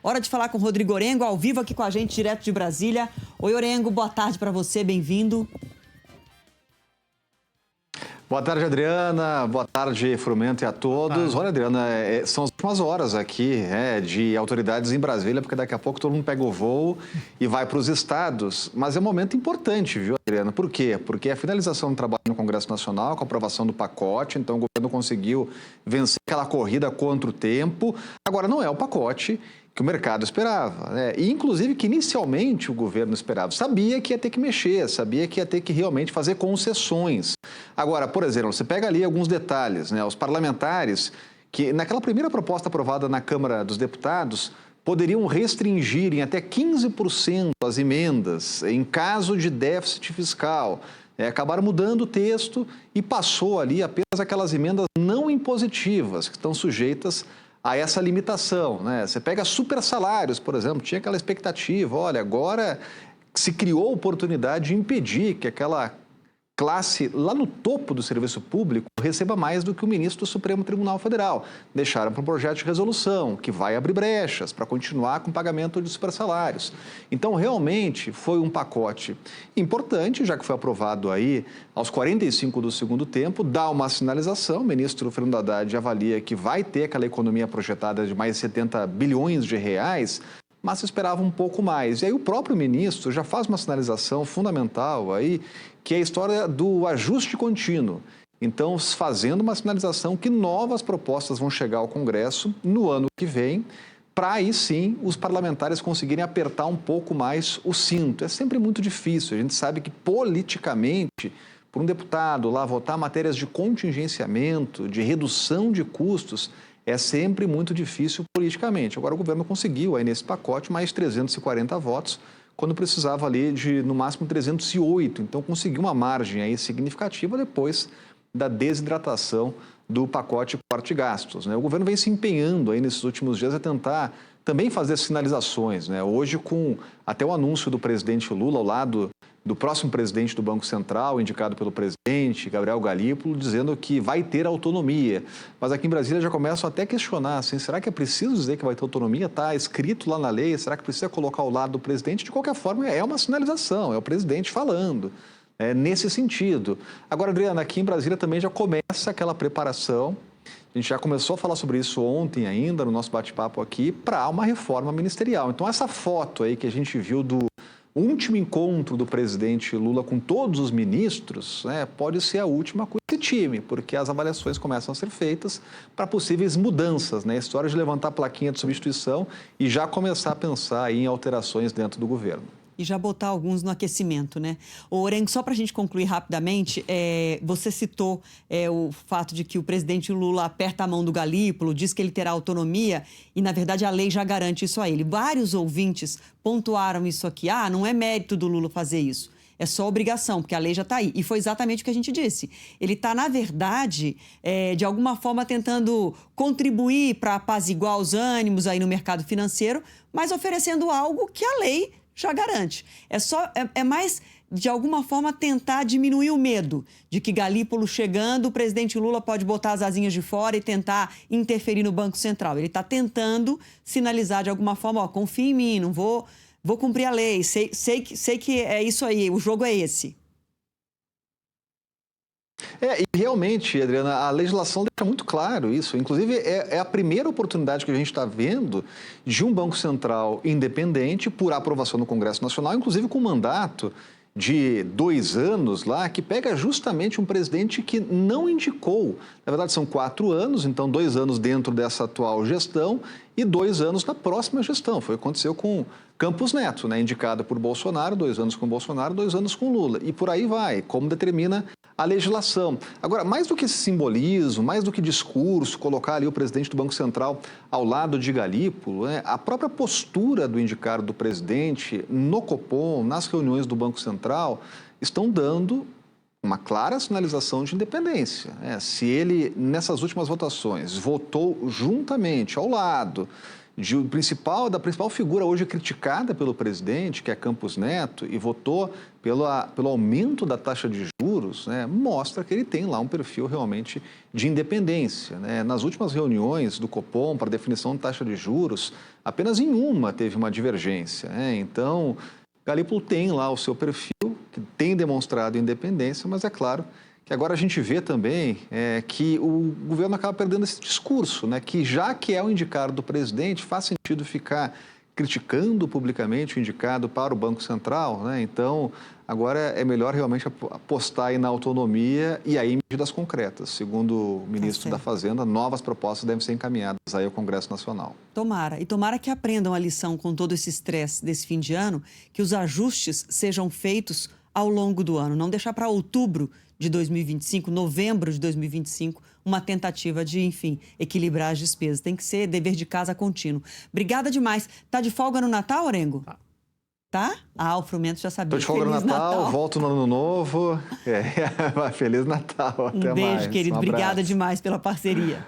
Hora de falar com o Rodrigo Orengo, ao vivo aqui com a gente, direto de Brasília. Oi, Orengo, boa tarde para você, bem-vindo. Boa tarde, Adriana. Boa tarde, Frumento, e a todos. Olha, Adriana, são as últimas horas aqui de autoridades em Brasília, porque daqui a pouco todo mundo pega o voo e vai para os estados. Mas é um momento importante, viu, Adriana? Por quê? Porque a finalização do trabalho no Congresso Nacional, com a aprovação do pacote, então o governo conseguiu vencer aquela corrida contra o tempo. Agora, não é o pacote que o mercado esperava, né? E, inclusive, que inicialmente o governo esperava. Sabia que ia ter que mexer, sabia que ia ter que realmente fazer concessões. Agora, por exemplo, você pega ali alguns detalhes, né? Os parlamentares, que naquela primeira proposta aprovada na Câmara dos Deputados, poderiam restringir em até 15% as emendas em caso de déficit fiscal. Acabaram mudando o texto e passou ali apenas aquelas emendas não impositivas, que estão sujeitas a essa limitação, né? Você pega super salários, por exemplo, tinha aquela expectativa, olha, agora se criou a oportunidade de impedir que aquela classe lá no topo do serviço público receba mais do que o ministro do Supremo Tribunal Federal. Deixaram para um projeto de resolução que vai abrir brechas para continuar com o pagamento de supersalários. Então, realmente, foi um pacote importante, já que foi aprovado aí aos 45 do segundo tempo, dá uma sinalização, o ministro Fernando Haddad avalia que vai ter aquela economia projetada de mais de 70 bilhões de reais, mas se esperava um pouco mais. E aí o próprio ministro já faz uma sinalização fundamental aí, que é a história do ajuste contínuo. Então, fazendo uma sinalização que novas propostas vão chegar ao Congresso no ano que vem, para aí sim os parlamentares conseguirem apertar um pouco mais o cinto. É sempre muito difícil, a gente sabe que politicamente, por um deputado lá votar matérias de contingenciamento, de redução de custos, é sempre muito difícil politicamente. Agora o governo conseguiu aí nesse pacote mais 340 votos, quando precisava ali de no máximo 308. Então conseguiu uma margem aí significativa depois da desidratação do pacote corte gastos, né? O governo vem se empenhando aí nesses últimos dias a tentar também fazer sinalizações, né? Hoje com até o anúncio do presidente Lula ao lado do próximo presidente do Banco Central, indicado pelo presidente, Gabriel Galípolo, dizendo que vai ter autonomia. Mas aqui em Brasília já começam até a questionar, assim, será que é preciso dizer que vai ter autonomia? Está escrito lá na lei, será que precisa colocar ao lado do presidente? De qualquer forma, é uma sinalização, é o presidente falando, nesse sentido. Agora, Adriana, aqui em Brasília também já começa aquela preparação, a gente já começou a falar sobre isso ontem ainda, no nosso bate-papo aqui, para uma reforma ministerial. Então, essa foto aí que a gente viu do último encontro do presidente Lula com todos os ministros, pode ser a última com esse time, porque as avaliações começam a ser feitas para possíveis mudanças, né? A história de levantar a plaquinha de substituição e já começar a pensar em alterações dentro do governo. E já botar alguns no aquecimento, né? Ô, Orengo, só para a gente concluir rapidamente, você citou o fato de que o presidente Lula aperta a mão do Galípolo, diz que ele terá autonomia e, na verdade, a lei já garante isso a ele. Vários ouvintes pontuaram isso aqui. Ah, não é mérito do Lula fazer isso. É só obrigação, porque a lei já está aí. E foi exatamente o que a gente disse. Ele está, na verdade, de alguma forma tentando contribuir para apaziguar os ânimos aí no mercado financeiro, mas oferecendo algo que a lei já garante. É mais, de alguma forma, tentar diminuir o medo de que Galípolo chegando, o presidente Lula pode botar as asinhas de fora e tentar interferir no Banco Central. Ele está tentando sinalizar de alguma forma, ó, confia em mim, não vou cumprir a lei, sei que é isso aí, o jogo é esse. E realmente, Adriana, a legislação deixa muito claro isso. Inclusive, é a primeira oportunidade que a gente está vendo de um Banco Central independente por aprovação no Congresso Nacional, inclusive com mandato de 2 anos lá, que pega justamente um presidente que não indicou. Na verdade, são 4 anos, então 2 anos dentro dessa atual gestão e 2 anos na próxima gestão. Foi o que aconteceu com Campos Neto, né? Indicado por Bolsonaro, 2 anos com Bolsonaro, 2 anos com Lula. E por aí vai, como determina a legislação. Agora, mais do que esse simbolismo, mais do que discurso, colocar ali o presidente do Banco Central ao lado de Galípolo, a própria postura do indicado do presidente no Copom, nas reuniões do Banco Central, estão dando uma clara sinalização de independência. Se ele, nessas últimas votações, votou juntamente, ao lado da principal figura hoje criticada pelo presidente, que é Campos Neto, e votou pelo aumento da taxa de juros, né, mostra que ele tem lá um perfil realmente de independência, né? Nas últimas reuniões do Copom para definição de taxa de juros, apenas em uma teve uma divergência, né? Então, Galípolo tem lá o seu perfil, que tem demonstrado independência, mas é claro que agora a gente vê também que o governo acaba perdendo esse discurso, né? Que já que é o indicado do presidente, faz sentido ficar criticando publicamente o indicado para o Banco Central, né? Então, agora é melhor realmente apostar aí na autonomia e aí em medidas concretas. Segundo o ministro da Fazenda, novas propostas devem ser encaminhadas aí ao Congresso Nacional. Tomara. E tomara que aprendam a lição com todo esse estresse desse fim de ano, que os ajustes sejam feitos ao longo do ano. Não deixar para outubro de 2025, novembro de 2025, uma tentativa de, enfim, equilibrar as despesas. Tem que ser dever de casa contínuo. Obrigada demais. Tá de folga no Natal, Orengo? Tá? Ah, o Frumento já sabia. Tô de folga no Natal, volto no Ano Novo. Feliz Natal. Até mais. Um beijo, querido. Obrigada demais pela parceria.